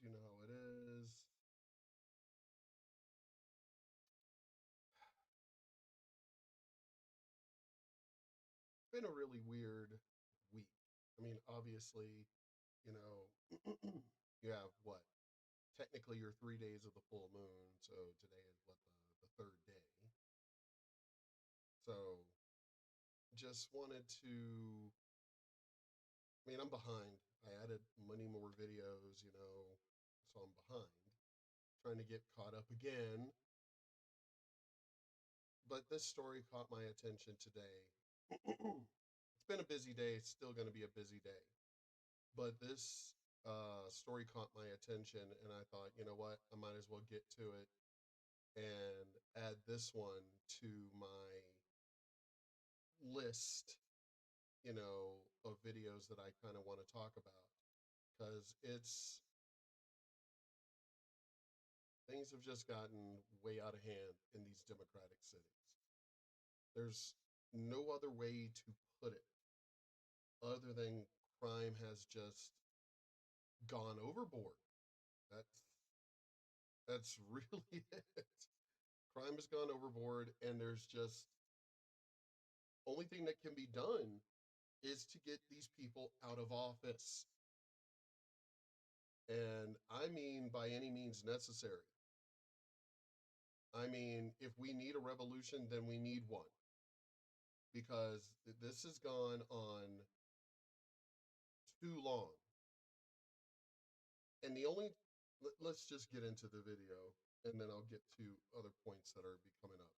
You know how it is. Been a really weird week. I mean, obviously, you know, you have what? Technically, you're 3 days of the full moon. So today is what, the third day. So just wanted to. I mean, I'm behind. I added many more videos, so I'm behind. Trying to get caught up again. But this story caught my attention today. It's been a busy day. It's still going to be a busy day. But this story caught my attention, and I thought, you know what? I might as well get to it and add this one to my list, of videos that I kind of want to talk about because things have just gotten way out of hand in these democratic cities. There's no other way to put it other than crime has just gone overboard. That's that's really it. Crime has gone overboard, and there's just only thing that can be done is to get these people out of office. And I mean by any means necessary. I mean, if we need a revolution, then we need one because this has gone on too long. And let's just get into the video and then I'll get to other points that are coming up.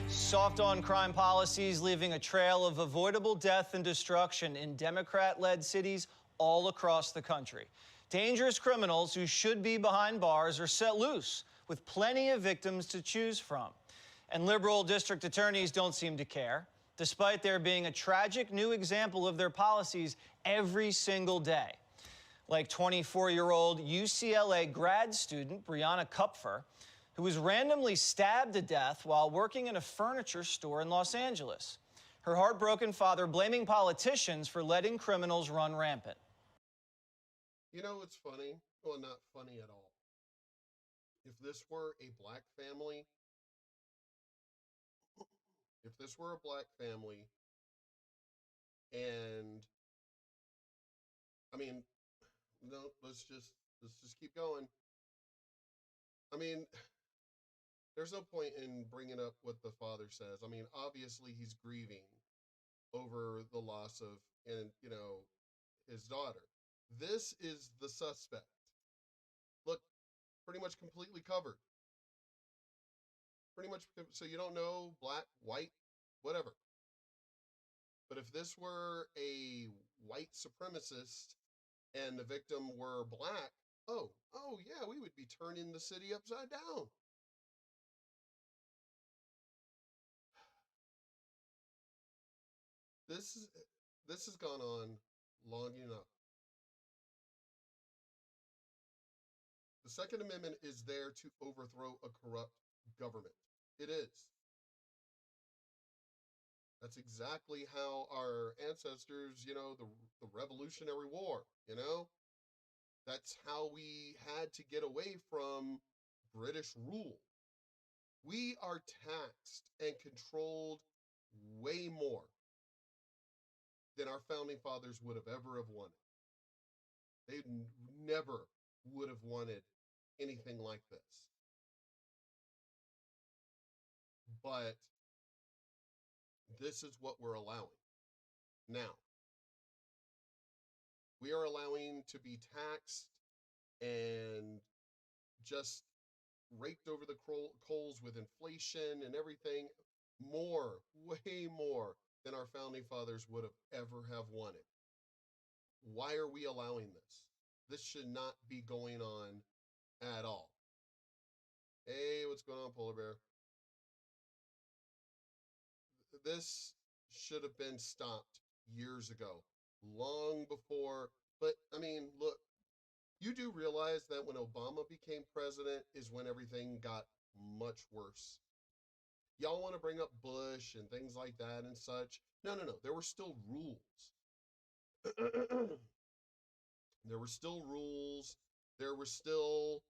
Soft on crime policies leaving a trail of avoidable death and destruction in Democrat-led cities all across the country. Dangerous criminals who should be behind bars are set loose with plenty of victims to choose from. And liberal district attorneys don't seem to care, despite there being a tragic new example of their policies every single day. Like 24-year-old UCLA grad student Brianna Kupfer, who was randomly stabbed to death while working in a furniture store in Los Angeles. Her heartbroken father blaming politicians for letting criminals run rampant. You know, it's funny. Well, not funny at all. If this were a black family, and I mean, no, let's just keep going. I mean, there's no point in bringing up what the father says. I mean, obviously he's grieving over the loss of, and his daughter. This is the suspect. Look, pretty much completely covered. Pretty much, so you don't know, black, white, whatever. But if this were a white supremacist and the victim were black, oh yeah, we would be turning the city upside down. This has gone on long enough. The Second Amendment is there to overthrow a corrupt government. It is. That's exactly how our ancestors, the Revolutionary War, that's how we had to get away from British rule. We are taxed and controlled way more than our founding fathers would have ever have wanted. They never would have wanted anything like this. But this is what we're allowing. Now, we are allowing to be taxed and just raked over the coals with inflation and everything, way more than our founding fathers would have ever have wanted. Why are we allowing this? This should not be going on at all. Hey, what's going on, Polar Bear? This should have been stopped years ago, long before. But I mean, look, you do realize that when Obama became president is when everything got much worse. Y'all want to bring up Bush and things like that and such. No. There were still rules. There were still rules. there were still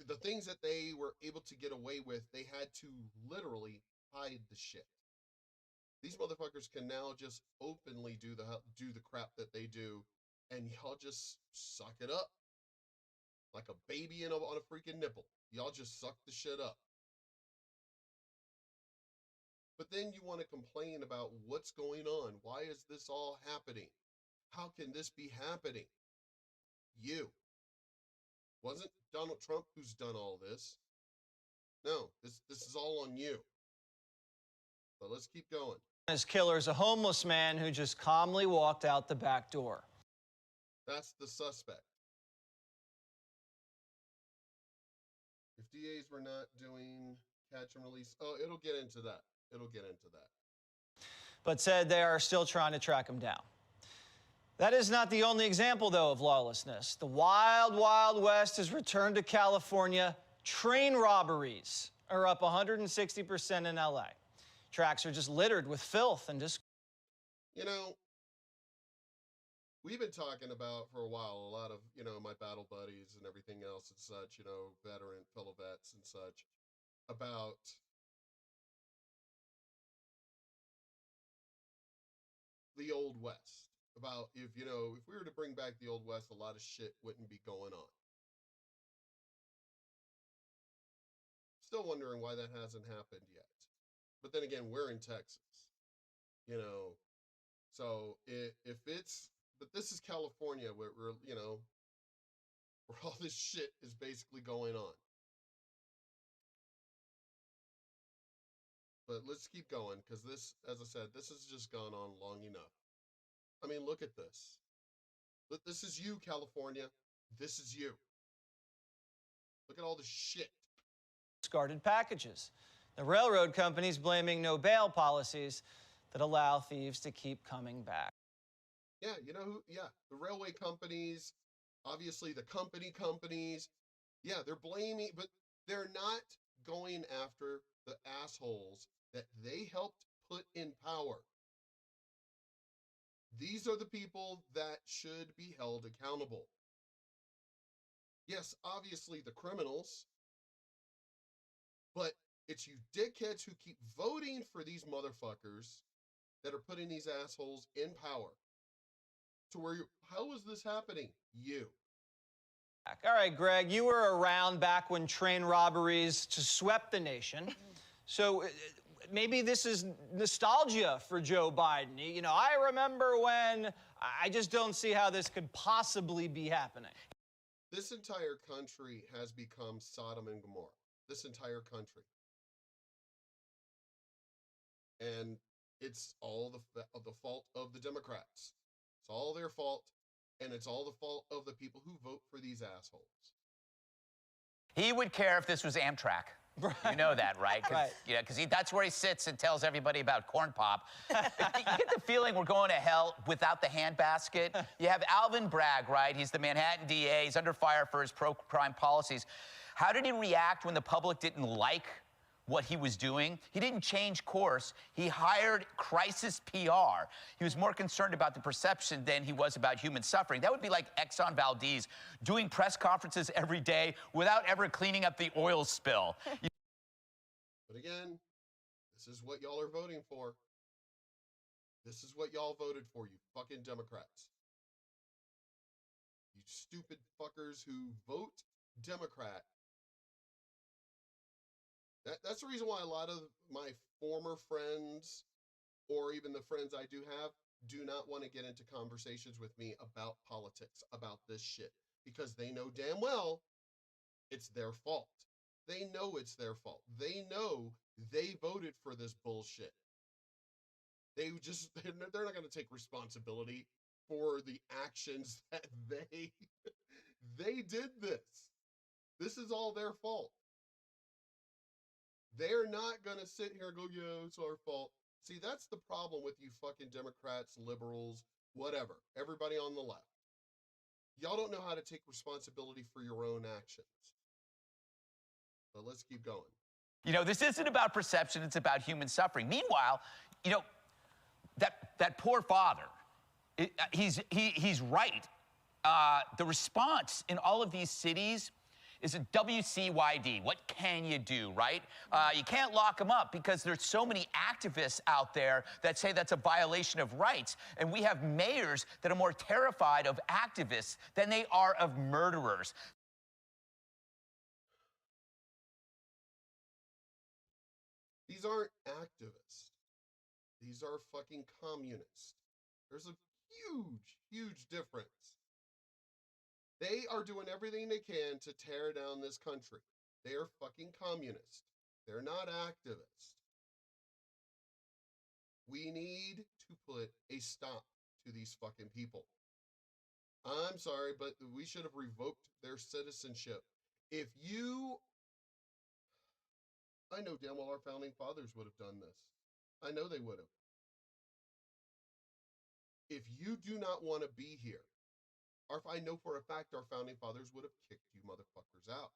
the things that they were able to get away with. They had to literally hide the shit. These motherfuckers can now just openly do the crap that they do, and y'all just suck it up like a baby on a freaking nipple. Y'all just suck the shit up. But then you want to complain about what's going on. Why is this all happening? How can this be happening? You. Wasn't Donald Trump who's done all this. No, this is all on you. But let's keep going. His killer is a homeless man who just calmly walked out the back door. That's the suspect. If DAs were not doing catch and release, oh, it'll get into that. It'll get into that. But said they are still trying to track him down. That is not the only example, though, of lawlessness. The wild, wild west has returned to California. Train robberies are up 160% in LA. Tracks are just littered with filth and just. You know, we've been talking about for a while, a lot of, my battle buddies and everything else and such, veteran, fellow vets and such, about the Old West. About if we were to bring back the Old West, a lot of shit wouldn't be going on. Still wondering why that hasn't happened yet. But then again, we're in Texas, so if it's, but this is California where where all this shit is basically going on. But let's keep going, because this, as I said, this has just gone on long enough. I mean, look at this. This is you, California. This is you. Look at all the shit. Discarded packages. The railroad companies blaming no bail policies that allow thieves to keep coming back. Yeah, the railway companies, obviously the companies. Yeah, they're blaming, but they're not going after the assholes that they helped put in power. These are the people that should be held accountable. Yes, obviously the criminals, but it's you dickheads who keep voting for these motherfuckers that are putting these assholes in power. To where how is this happening? You. All right, Greg, you were around back when train robberies just swept the nation. So maybe this is nostalgia for Joe Biden. I remember when. I just don't see how this could possibly be happening. This entire country has become Sodom and Gomorrah. This entire country. And it's all the fault of the Democrats. It's all their fault, and it's all the fault of the people who vote for these assholes. He would care if this was Amtrak. Right. You know that, right? Right. Because that's where he sits and tells everybody about corn pop. You get the feeling we're going to hell without the handbasket. You have Alvin Bragg, right? He's the Manhattan DA. He's under fire for his pro-crime policies. How did he react when the public didn't like what he was doing? He didn't change course. He hired crisis PR. He was more concerned about the perception than he was about human suffering. That would be like Exxon Valdez doing press conferences every day without ever cleaning up the oil spill. But again, this is what y'all are voting for. This is what y'all voted for, you fucking Democrats. You stupid fuckers who vote Democrat. That's the reason why a lot of my former friends, or even the friends I do have, do not want to get into conversations with me about politics, about this shit. Because they know damn well it's their fault. They know it's their fault. They know they voted for this bullshit. They're not going to take responsibility for the actions that they did this. This is all their fault. They're not going to sit here and go, yeah, it's our fault. See, that's the problem with you fucking Democrats, liberals, whatever, everybody on the left. Y'all don't know how to take responsibility for your own actions. But let's keep going. This isn't about perception, it's about human suffering. Meanwhile, that poor father, he's right. the response in all of these cities is a WCYD. What can you do, right? You can't lock them up because there's so many activists out there that say that's a violation of rights. And we have mayors that are more terrified of activists than they are of murderers. These aren't activists. These are fucking communists. There's a huge, huge difference. They are doing everything they can to tear down this country. They are fucking communists. They're not activists. We need to put a stop to these fucking people. I'm sorry, but we should have revoked their citizenship. If you... I know damn well our founding fathers would have done this. I know they would have. If you do not want to be here, or if I know for a fact our founding fathers would have kicked you motherfuckers out.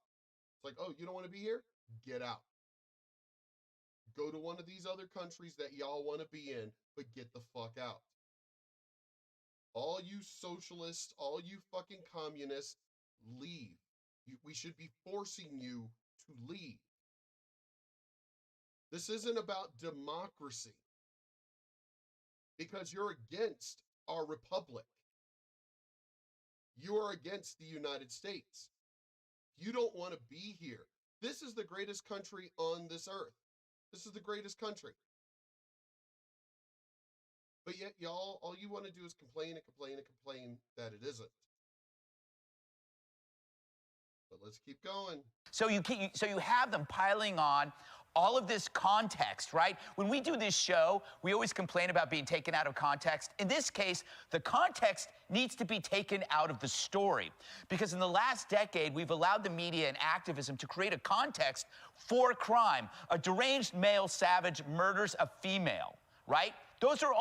It's like, oh, you don't want to be here? Get out. Go to one of these other countries that y'all want to be in, but get the fuck out. All you socialists, all you fucking communists, leave. We should be forcing you to leave. This isn't about democracy. Because you're against our republic. You are against the United States. You don't want to be here. This is the greatest country on this earth. This is the greatest country. But yet, y'all, all you want to do is complain and complain and complain that it isn't. But let's keep going. So you have them piling on all of this context, right? When we do this show, we always complain about being taken out of context. In this case, the context needs to be taken out of the story. Because in the last decade, we've allowed the media and activism to create a context for crime. A deranged male savage murders a female, right? Those are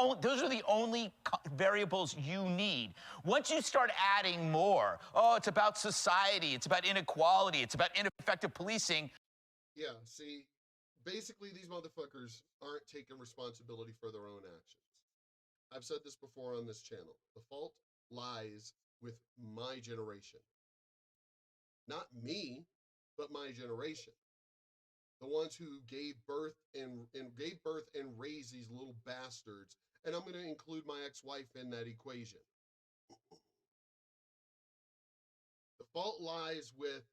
the only variables you need. Once you start adding more, oh, it's about society, it's about inequality, it's about ineffective policing. Yeah, see, basically these motherfuckers aren't taking responsibility for their own actions. I've said this before on this channel. The fault lies with my generation. Not me, but my generation. The ones who gave birth and raised these little bastards. And I'm going to include my ex-wife in that equation. The fault lies with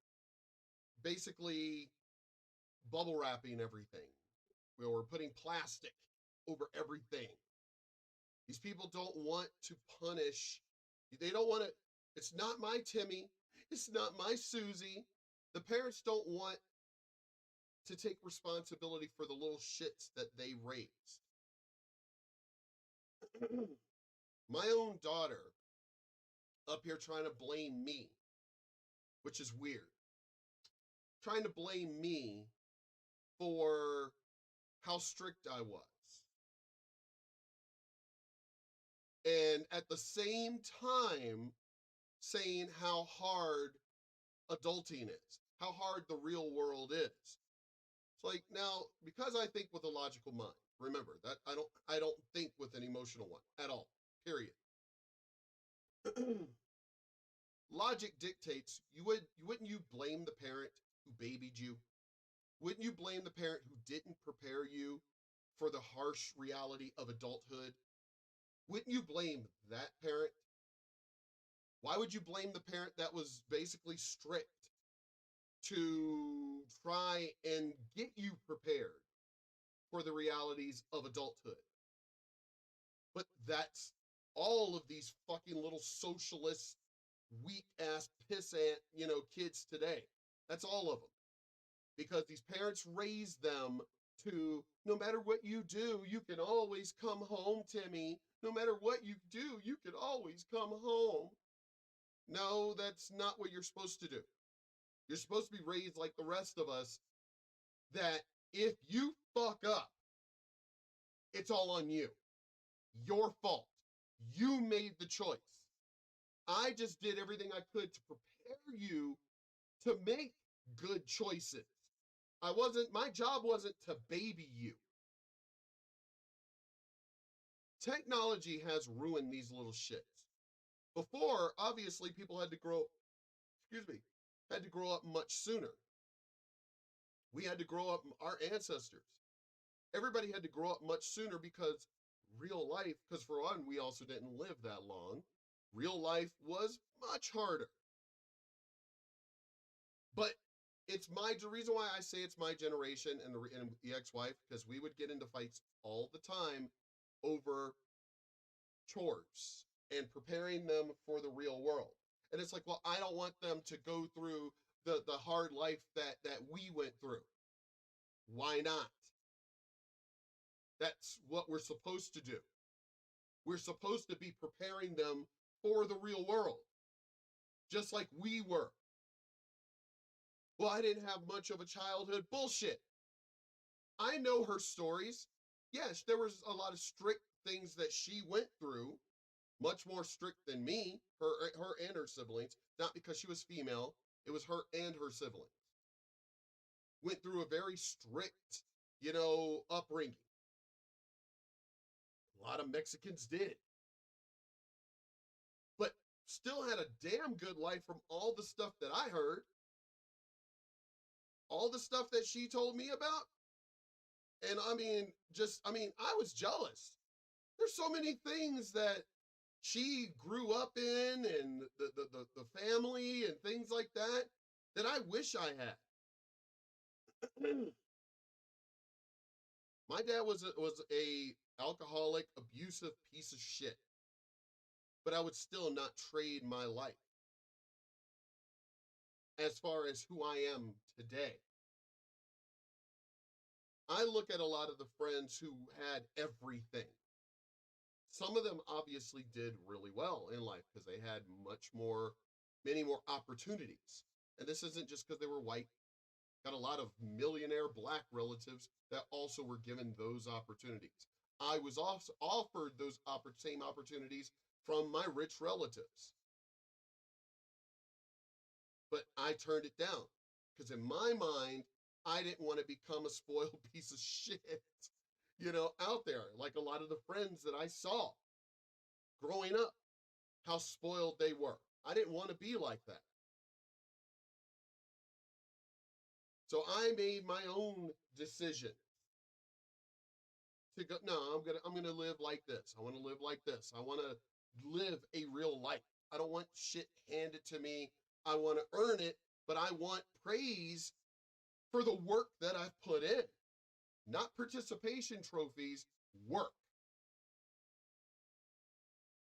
basically bubble wrapping everything. We're putting plastic over everything. These people don't want to punish. They don't want to. It's not my Timmy. It's not my Susie. The parents don't want to take responsibility for the little shits that they raised. My own daughter up here trying to blame me, which is weird. Trying to blame me for how strict I was. And at the same time, saying how hard adulting is, how hard the real world is. It's like, now, because I think with a logical mind, remember that I don't think with an emotional one at all, period. Logic dictates wouldn't you blame the parent who babied you? Wouldn't you blame the parent who didn't prepare you for the harsh reality of adulthood? Wouldn't you blame that parent? Why would you blame the parent that was basically strict to try and get you prepared for the realities of adulthood? But that's all of these fucking little socialist, weak-ass, pissant, kids today. That's all of them. Because these parents raised them to, no matter what you do, you can always come home, Timmy. No matter what you do, you can always come home. No, that's not what you're supposed to do. You're supposed to be raised like the rest of us, that if you fuck up, it's all on you. Your fault. You made the choice. I just did everything I could to prepare you to make good choices. My job wasn't to baby you. Technology has ruined these little shits. Before, obviously, people had to grow, had to grow up much sooner. We had to grow up, our ancestors. Everybody had to grow up much sooner because real life, because for one, we also didn't live that long. Real life was much harder. But the reason why I say it's my generation and the ex-wife, because we would get into fights all the time over chores and preparing them for the real world. And it's like, well, I don't want them to go through the hard life that we went through. Why not? That's what we're supposed to do. We're supposed to be preparing them for the real world, just like we were. Well, I didn't have much of a childhood. Bullshit. I know her stories. Yes, there was a lot of strict things that she went through, much more strict than me, her and her siblings, not because she was female, it was her and her siblings. Went through a very strict, upbringing. A lot of Mexicans did. But still had a damn good life from all the stuff that I heard. All the stuff that she told me about. And I was jealous. There's so many things that she grew up in and the family and things like that I wish I had. My dad was a alcoholic, abusive piece of shit. But I would still not trade my life as far as who I am today. I look at a lot of the friends who had everything. Some of them obviously did really well in life because they had many more opportunities. And this isn't just because they were white. Got a lot of millionaire black relatives that also were given those opportunities. I was also offered those same opportunities from my rich relatives. But I turned it down because in my mind, I didn't want to become a spoiled piece of shit, out there, like a lot of the friends that I saw growing up, how spoiled they were. I didn't want to be like that. So I made my own decision to go, no, I'm gonna live like this. I want to live like this. I want to live a real life. I don't want shit handed to me. I want to earn it, but I want praise for the work that I've put in. Not participation trophies, work.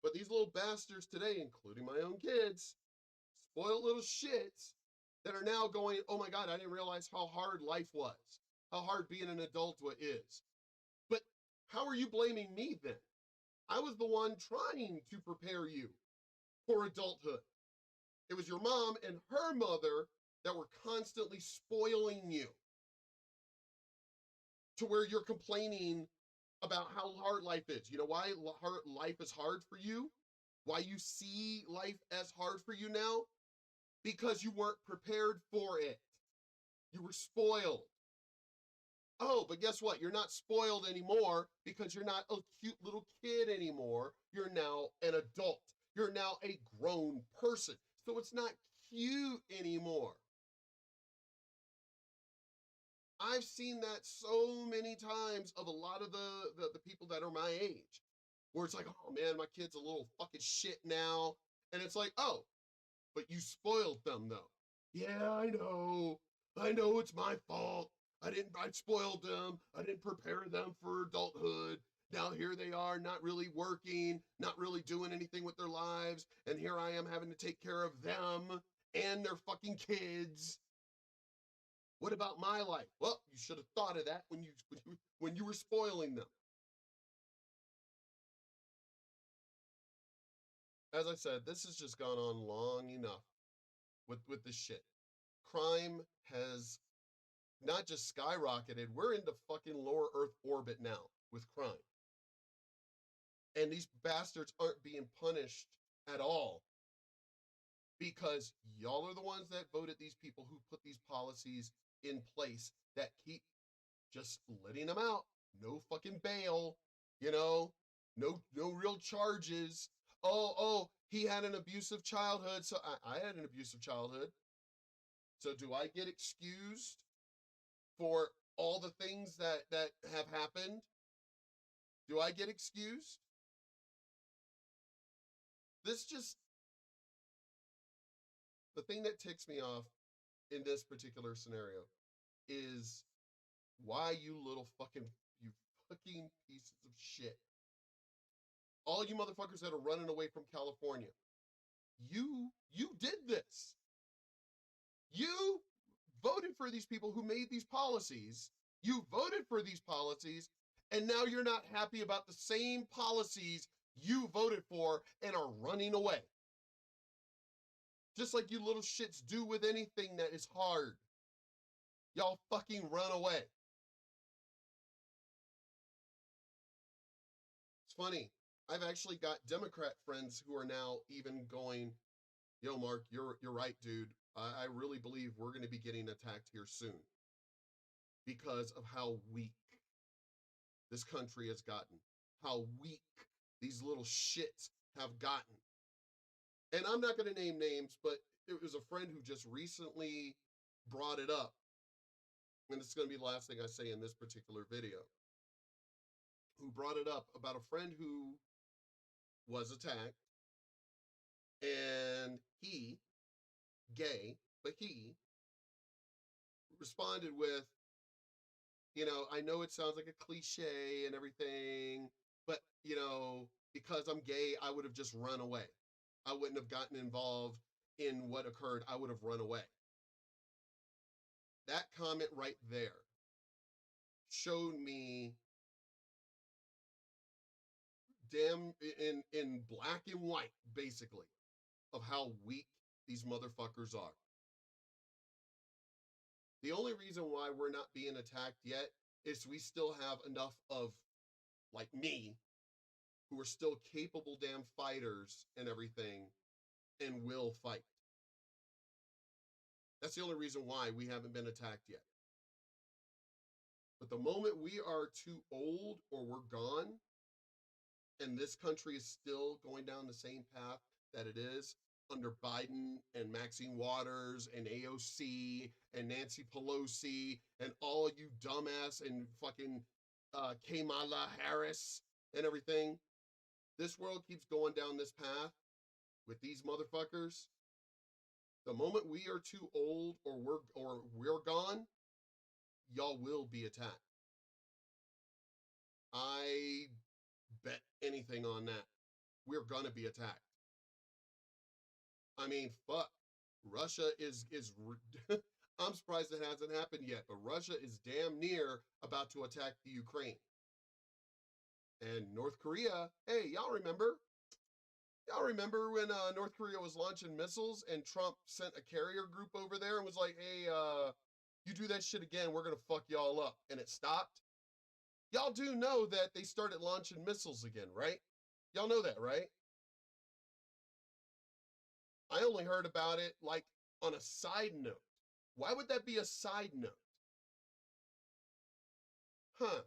But these little bastards today, including my own kids, spoiled little shits that are now going, oh my God, I didn't realize how hard life was, how hard being an adult is. But how are you blaming me then? I was the one trying to prepare you for adulthood. It was your mom and her mother that were constantly spoiling you to where you're complaining about how hard life is. You know why life is hard for you? Why you see life as hard for you now? Because you weren't prepared for it. You were spoiled. Oh, but guess what? You're not spoiled anymore because you're not a cute little kid anymore. You're now an adult. You're now a grown person. So it's not cute anymore. I've seen that so many times of a lot of the people that are my age, where it's like, oh man, my kid's a little fucking shit now. And it's like, oh, but you spoiled them though. Yeah, I know it's my fault. I spoiled them. I didn't prepare them for adulthood. Now here they are, not really working, not really doing anything with their lives. And here I am having to take care of them and their fucking kids. What about my life? Well, you should have thought of that when you were spoiling them. As I said, this has just gone on long enough with this shit. Crime has not just skyrocketed, we're into fucking lower Earth orbit now with crime. And these bastards aren't being punished at all because y'all are the ones that voted these people who put these policies in place that keep just letting them out. No fucking bail, no real charges. he had an abusive childhood, so I had an abusive childhood. So do I get excused for all the things that have happened? Do I get excused? This just, the thing that ticks me off in this particular scenario is why you fucking pieces of shit. All you motherfuckers that are running away from California, you did this. You voted for these people who made these policies. You voted for these policies, and now you're not happy about the same policies you voted for and are running away. Just like you little shits do with anything that is hard. Y'all fucking run away. It's funny. I've actually got Democrat friends who are now even going, yo, Mark, you're right, dude. I really believe we're going to be getting attacked here soon because of how weak this country has gotten, how weak these little shits have gotten. And I'm not going to name names, but it was a friend who just recently brought it up. And it's going to be the last thing I say in this particular video. Who brought it up about a friend who was attacked, and he, gay, but he responded with, I know it sounds like a cliche and everything, but, because I'm gay, I would have just run away. I wouldn't have gotten involved in what occurred. I would have run away. That comment right there showed me damn in black and white, basically, of how weak these motherfuckers are. The only reason why we're not being attacked yet is we still have enough of, like me, who are still capable damn fighters and everything and will fight. That's the only reason why we haven't been attacked yet. But the moment we are too old or we're gone, and this country is still going down the same path that it is under Biden and Maxine Waters and AOC and Nancy Pelosi and all you dumbass and fucking Kamala Harris and everything, this world keeps going down this path with these motherfuckers. The moment we are too old or we're gone, y'all will be attacked. I bet anything on that. We're gonna be attacked. I mean, fuck. Russia is I'm surprised it hasn't happened yet, but Russia is damn near about to attack the Ukraine. And North Korea, hey, y'all remember when North Korea was launching missiles and Trump sent a carrier group over there and was like, hey, you do that shit again, we're gonna fuck y'all up. And it stopped? Y'all do know that they started launching missiles again, right? Y'all know that, right? I only heard about it like on a side note. Why would that be a side note? Huh.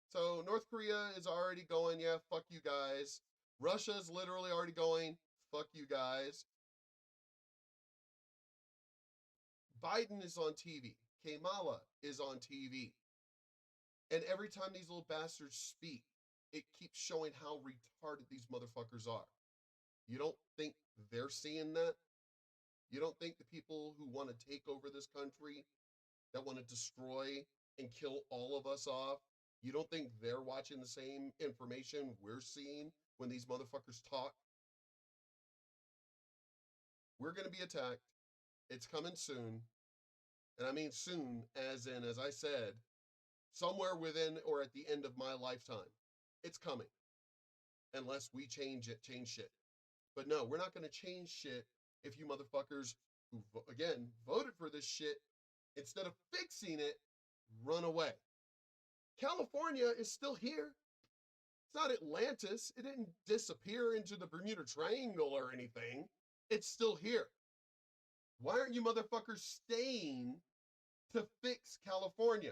So North Korea is already going, yeah, fuck you guys. Russia is literally already going, fuck you guys. Biden is on TV. Kamala is on TV. And every time these little bastards speak, it keeps showing how retarded these motherfuckers are. You don't think they're seeing that? You don't think the people who want to take over this country, that want to destroy and kill all of us off, you don't think they're watching the same information we're seeing when these motherfuckers talk? We're going to be attacked. It's coming soon. And I mean soon, as in, as I said, somewhere within or at the end of my lifetime. It's coming. Unless we change shit. But no, we're not going to change shit if you motherfuckers who, again, voted for this shit, instead of fixing it, run away. California is still here. It's not Atlantis. It didn't disappear into the Bermuda Triangle or anything. It's still here. Why aren't you motherfuckers staying to fix California?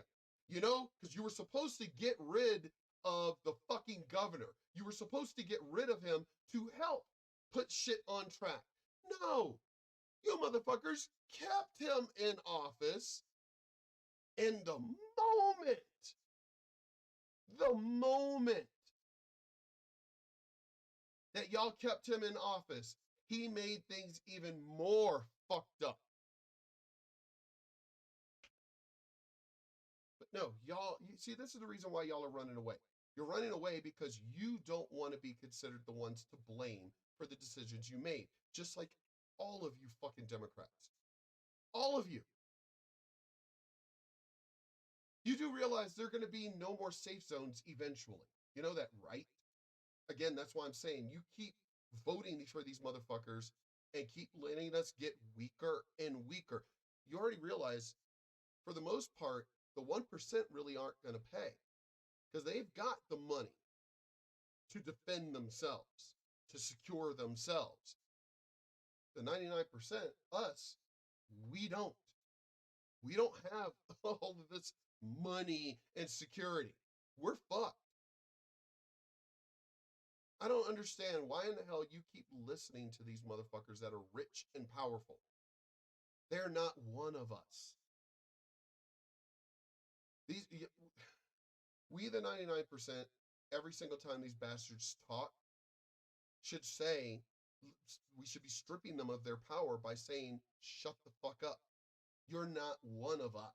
Because you were supposed to get rid of the fucking governor. You were supposed to get rid of him to help put shit on track. No, you motherfuckers kept him in office, and the moment that y'all kept him in office, he made things even more fucked up. But no, y'all, you see, this is the reason why y'all are running away. You're running away because you don't want to be considered the ones to blame for the decisions you made, just like all of you fucking Democrats. All of you. You do realize there are going to be no more safe zones eventually. You know that, right? Again, that's why I'm saying you keep voting for these motherfuckers and keep letting us get weaker and weaker. You already realize, for the most part, the 1% really aren't going to pay because they've got the money to defend themselves, to secure themselves. The 99%, us, we don't. We don't have all of this money and security. We're fucked. I don't understand why in the hell you keep listening to these motherfuckers that are rich and powerful. They're not one of us. We the 99%, every single time these bastards talk, should say, we should be stripping them of their power by saying, shut the fuck up. You're not one of us.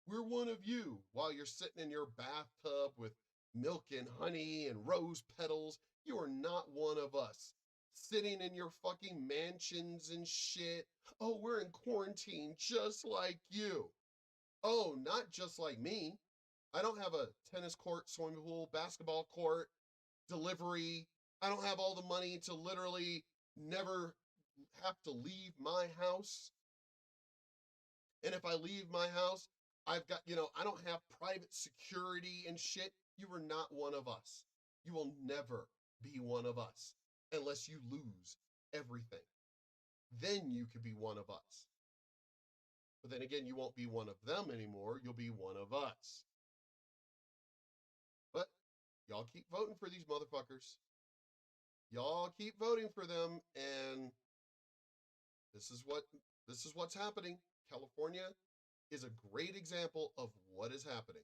We're one of you while you're sitting in your bathtub with milk and honey and rose petals. You are not one of us. Sitting in your fucking mansions and shit. Oh, we're in quarantine just like you. Oh, not just like me. I don't have a tennis court, swimming pool, basketball court, delivery. I don't have all the money to literally never have to leave my house. And if I leave my house, I've got, I don't have private security and shit. You are not one of us. You will never be one of us unless you lose everything. Then you could be one of us. But then again, you won't be one of them anymore. You'll be one of us. But y'all keep voting for these motherfuckers. Y'all keep voting for them, and this is what's happening. California is a great example of what is happening.